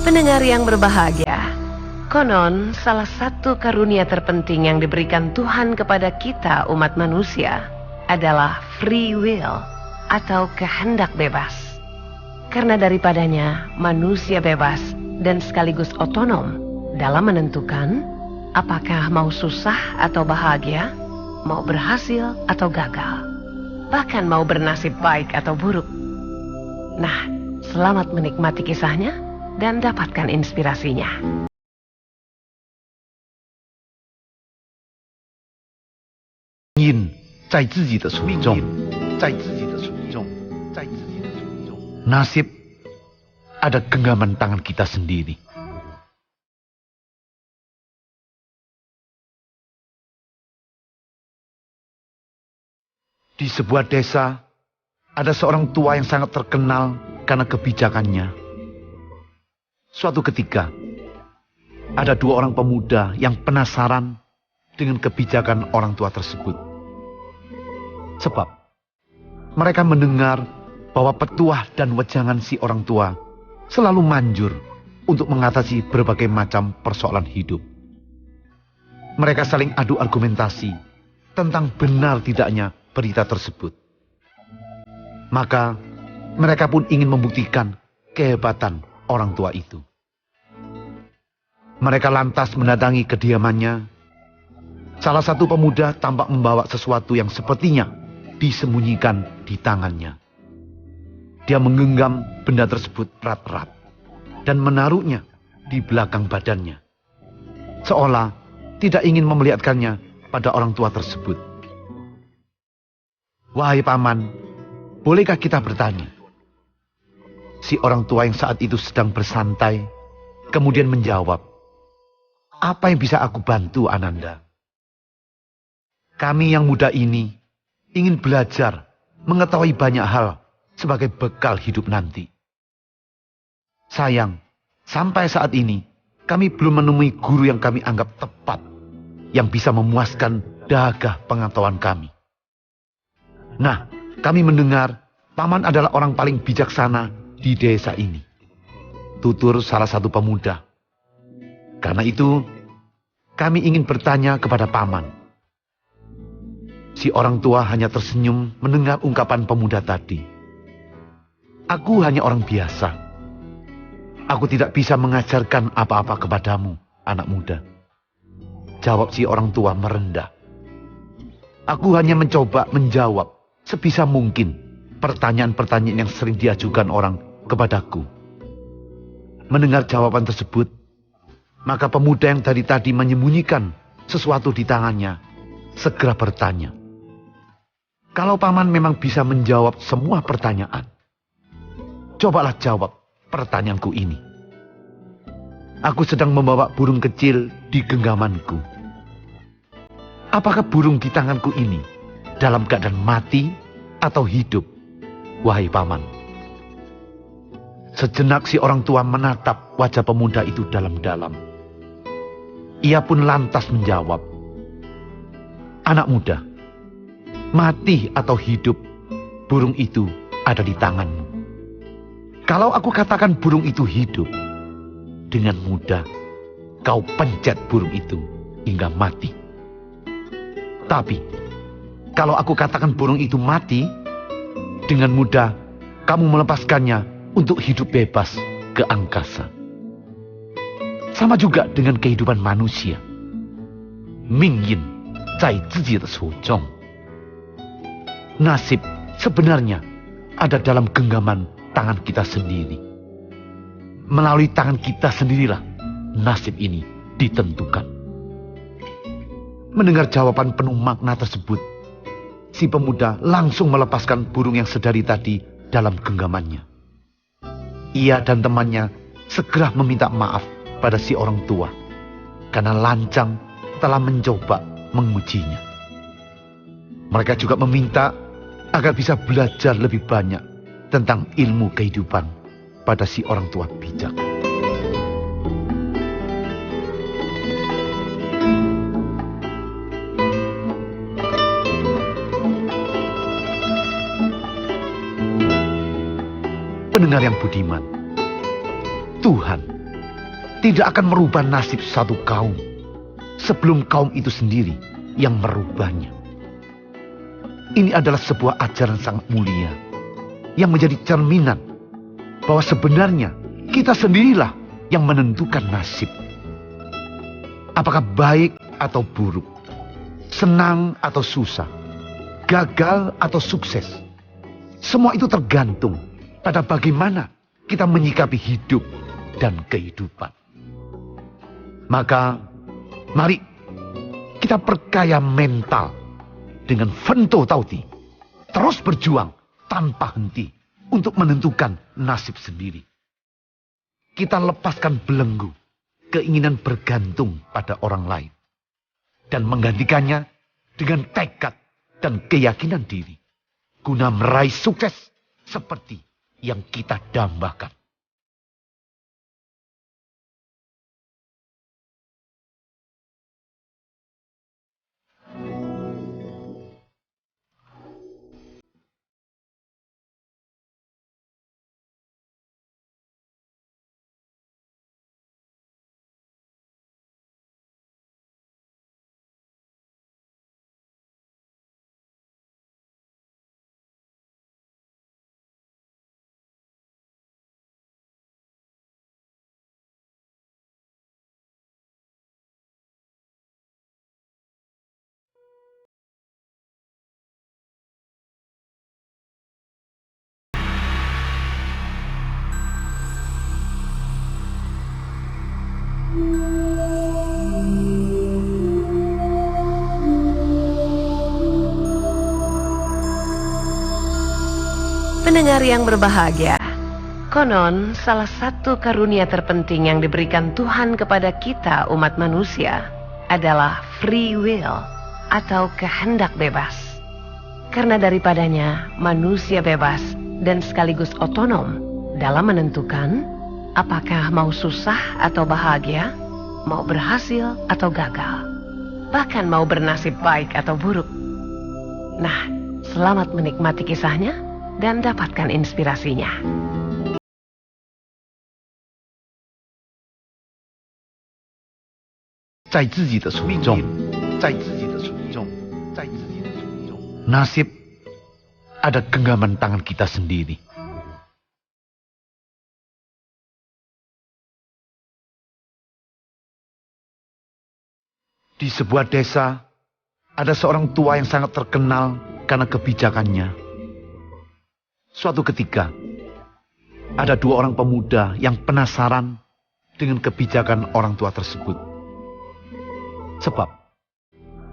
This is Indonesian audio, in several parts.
Pendengar yang berbahagia, konon salah satu karunia terpenting yang diberikan Tuhan kepada kita umat manusia adalah free will atau kehendak bebas. Karena daripadanya manusia bebas dan sekaligus otonom dalam menentukan apakah mau susah atau bahagia, mau berhasil atau gagal, bahkan mau bernasib baik atau buruk. Nah, selamat menikmati kisahnya dan dapatkan inspirasinya. 命在自己的手中，在自己的手中，在自己的手中。Nasib ada genggaman tangan kita sendiri. Di sebuah desa, ada seorang tua yang sangat terkenal karena kebijakannya. Suatu ketika, ada dua orang pemuda yang penasaran dengan kebijakan orang tua tersebut. Sebab mereka mendengar bahwa petuah dan wejangan si orang tua selalu manjur untuk mengatasi berbagai macam persoalan hidup. Mereka saling adu argumentasi tentang benar tidaknya berita tersebut. Maka mereka pun ingin membuktikan kehebatan orang tua itu. Mereka lantas mendatangi kediamannya. Salah satu pemuda tampak membawa sesuatu yang sepertinya disembunyikan di tangannya. Dia menggenggam benda tersebut erat-erat dan menaruhnya di belakang badannya, seolah tidak ingin memperlihatkannya pada orang tua tersebut. "Wahai paman, bolehkah kita bertanya?" Si orang tua yang saat itu sedang bersantai kemudian menjawab, "Apa yang bisa aku bantu, Ananda? Kami yang muda ini ingin belajar mengetahui banyak hal sebagai bekal hidup nanti. Sayang, sampai saat ini kami belum menemui guru yang kami anggap tepat, yang bisa memuaskan dahaga pengetahuan kami. Nah, kami mendengar paman adalah orang paling bijaksana di desa ini," tutur salah satu pemuda. "Karena itu, kami ingin bertanya kepada paman." Si orang tua hanya tersenyum mendengar ungkapan pemuda tadi. "Aku hanya orang biasa. Aku tidak bisa mengajarkan apa-apa kepadamu, anak muda," jawab si orang tua merendah. "Aku hanya mencoba menjawab sebisa mungkin pertanyaan-pertanyaan yang sering diajukan orang kepadaku." Mendengar jawaban tersebut, maka pemuda yang dari tadi menyembunyikan sesuatu di tangannya segera bertanya, "Kalau paman memang bisa menjawab semua pertanyaan, cobalah jawab pertanyaanku ini. Aku sedang membawa burung kecil di genggamanku. Apakah burung di tanganku ini dalam keadaan mati atau hidup, wahai paman?" Sejenak si orang tua menatap wajah pemuda itu dalam-dalam. Ia pun lantas menjawab, "Anak muda, mati atau hidup, burung itu ada di tanganmu. Kalau aku katakan burung itu hidup, dengan mudah kau pencet burung itu hingga mati. Tapi kalau aku katakan burung itu mati, dengan mudah kamu melepaskannya untuk hidup bebas ke angkasa. Sama juga dengan kehidupan manusia. 命运在自己的手中. Nasib sebenarnya ada dalam genggaman tangan kita sendiri. Melalui tangan kita sendirilah nasib ini ditentukan." Mendengar jawaban penuh makna tersebut, si pemuda langsung melepaskan burung yang sedari tadi dalam genggamannya. Ia dan temannya segera meminta maaf pada si orang tua karena lancang telah mencoba mengujinya. Mereka juga meminta agar bisa belajar lebih banyak tentang ilmu kehidupan pada si orang tua bijak. Pendengar yang budiman, Tuhan tidak akan merubah nasib satu kaum sebelum kaum itu sendiri yang merubahnya. Ini adalah sebuah ajaran sangat mulia yang menjadi cerminan bahwa sebenarnya kita sendirilah yang menentukan nasib. Apakah baik atau buruk, senang atau susah, gagal atau sukses, semua itu tergantung pada bagaimana kita menyikapi hidup dan kehidupan. Maka, mari kita perkaya mental dengan vento tauti, terus berjuang tanpa henti untuk menentukan nasib sendiri. Kita lepaskan belenggu keinginan bergantung pada orang lain dan menggantikannya dengan tekad dan keyakinan diri guna meraih sukses seperti yang kita dambakan. Pendengar yang berbahagia, konon salah satu karunia terpenting yang diberikan Tuhan kepada kita umat manusia adalah free will atau kehendak bebas. Karena daripadanya manusia bebas dan sekaligus otonom dalam menentukan apakah mau susah atau bahagia, mau berhasil atau gagal, bahkan mau bernasib baik atau buruk. Nah, selamat menikmati kisahnya dan dapatkan inspirasinya. Nasib ada genggaman tangan kita sendiri. Di sebuah desa, ada seorang tua yang sangat terkenal karena kebijakannya. Suatu ketika, ada dua orang pemuda yang penasaran dengan kebijakan orang tua tersebut. Sebab,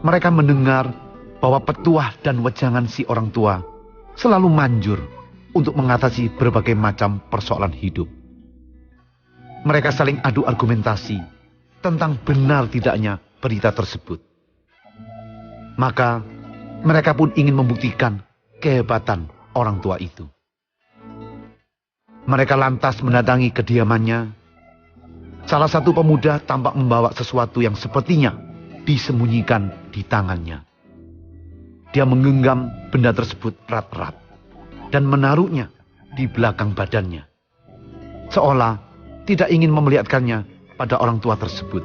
mereka mendengar bahwa petuah dan wejangan si orang tua selalu manjur untuk mengatasi berbagai macam persoalan hidup. Mereka saling adu argumentasi tentang benar tidaknya berita tersebut. Maka, mereka pun ingin membuktikan kehebatan orang tua itu. Mereka lantas mendatangi kediamannya. Salah satu pemuda tampak membawa sesuatu yang sepertinya disembunyikan di tangannya. Dia menggenggam benda tersebut erat-erat dan menaruhnya di belakang badannya, seolah tidak ingin memperlihatkannya pada orang tua tersebut.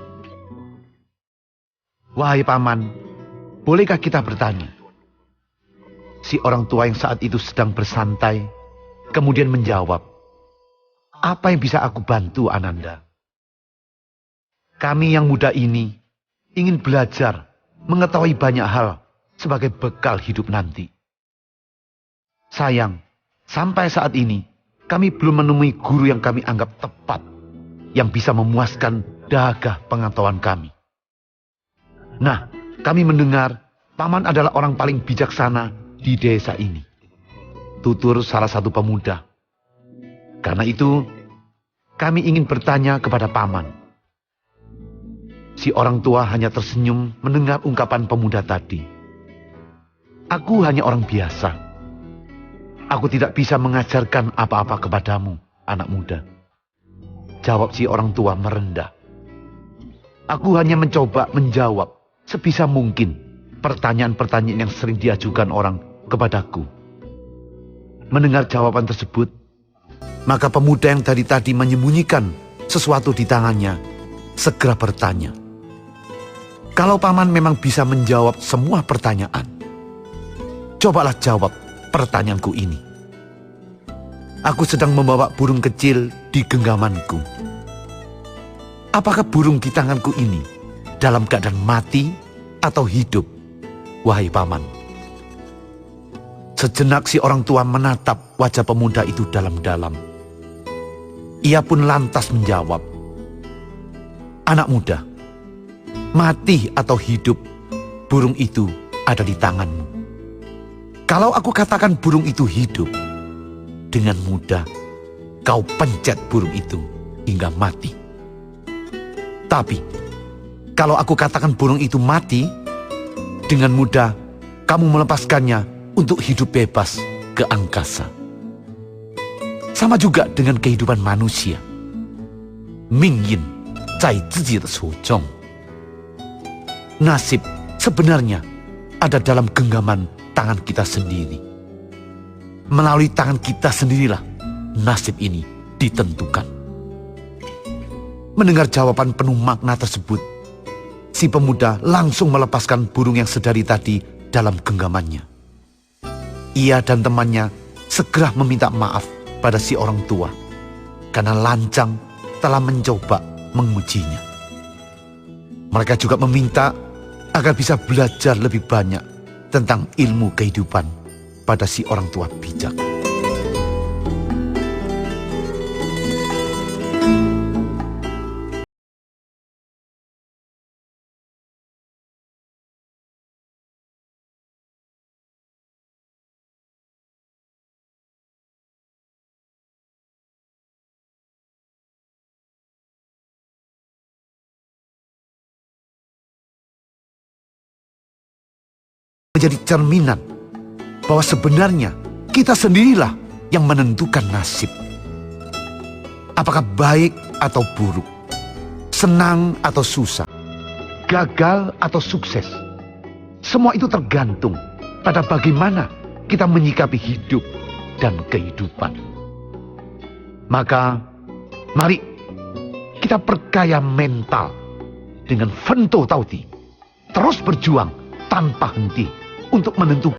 "Wahai paman, bolehkah kita bertanya?" Si orang tua yang saat itu sedang bersantai kemudian menjawab, "Apa yang bisa aku bantu, Ananda? Kami yang muda ini ingin belajar mengetahui banyak hal sebagai bekal hidup nanti. Sayang, sampai saat ini kami belum menemui guru yang kami anggap tepat, yang bisa memuaskan dahaga pengetahuan kami. Nah, kami mendengar paman adalah orang paling bijaksana di desa ini," tutur salah satu pemuda. "Karena itu, kami ingin bertanya kepada paman." Si orang tua hanya tersenyum mendengar ungkapan pemuda tadi. "Aku hanya orang biasa. Aku tidak bisa mengajarkan apa-apa kepadamu, anak muda," jawab si orang tua merendah. "Aku hanya mencoba menjawab sebisa mungkin pertanyaan-pertanyaan yang sering diajukan orang kepadaku." Mendengar jawaban tersebut, maka pemuda yang dari tadi menyembunyikan sesuatu di tangannya, segera bertanya. Kalau paman memang bisa menjawab semua pertanyaan, cobalah jawab pertanyaanku ini. Aku sedang membawa burung kecil di genggamanku. Apakah burung di tanganku ini dalam keadaan mati atau hidup, wahai paman? Sejenak si orang tua menatap wajah pemuda itu dalam-dalam. Ia pun lantas menjawab, "Anak muda, mati atau hidup, burung itu ada di tanganmu. Kalau aku katakan burung itu hidup, dengan mudah kau pencet burung itu hingga mati. Tapi kalau aku katakan burung itu mati, dengan mudah kamu melepaskannya untuk hidup bebas ke angkasa." Sama juga dengan kehidupan manusia. Mingyin zai ziji de suzhong. Nasib sebenarnya ada dalam genggaman tangan kita sendiri. Melalui tangan kita sendirilah nasib ini ditentukan. Mendengar jawaban penuh makna tersebut, si pemuda langsung melepaskan burung yang sedari tadi dalam genggamannya. Ia dan temannya segera meminta maaf pada si orang tua karena lancang telah mencoba mengujinya. Mereka juga meminta agar bisa belajar lebih banyak tentang ilmu kehidupan pada si orang tua bijak. Menjadi cerminan bahwa sebenarnya kita sendirilah yang menentukan nasib. Apakah baik atau buruk, senang atau susah, gagal atau sukses, semua itu tergantung pada bagaimana kita menyikapi hidup dan kehidupan. Maka mari kita perkaya mental dengan Fento Tauti, terus berjuang tanpa henti untuk menentukan.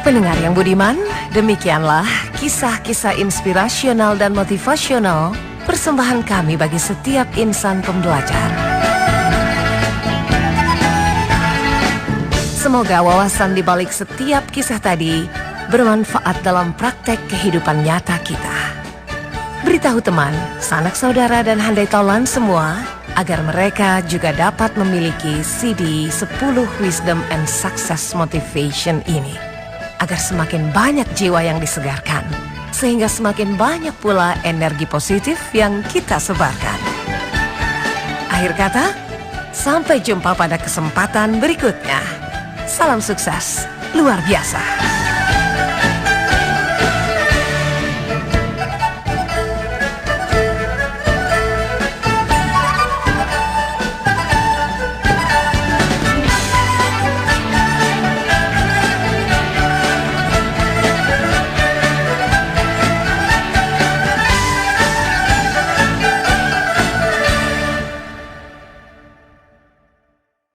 Pendengar yang budiman, demikianlah kisah-kisah inspirasional dan motivasional persembahan kami bagi setiap insan pembelajar. Semoga wawasan di balik setiap kisah tadi bermanfaat dalam praktek kehidupan nyata kita. Beritahu teman, sanak saudara dan handai taulan semua agar mereka juga dapat memiliki CD 10 Wisdom and Success Motivation ini. Agar semakin banyak jiwa yang disegarkan, sehingga semakin banyak pula energi positif yang kita sebarkan. Akhir kata, sampai jumpa pada kesempatan berikutnya. Salam sukses luar biasa.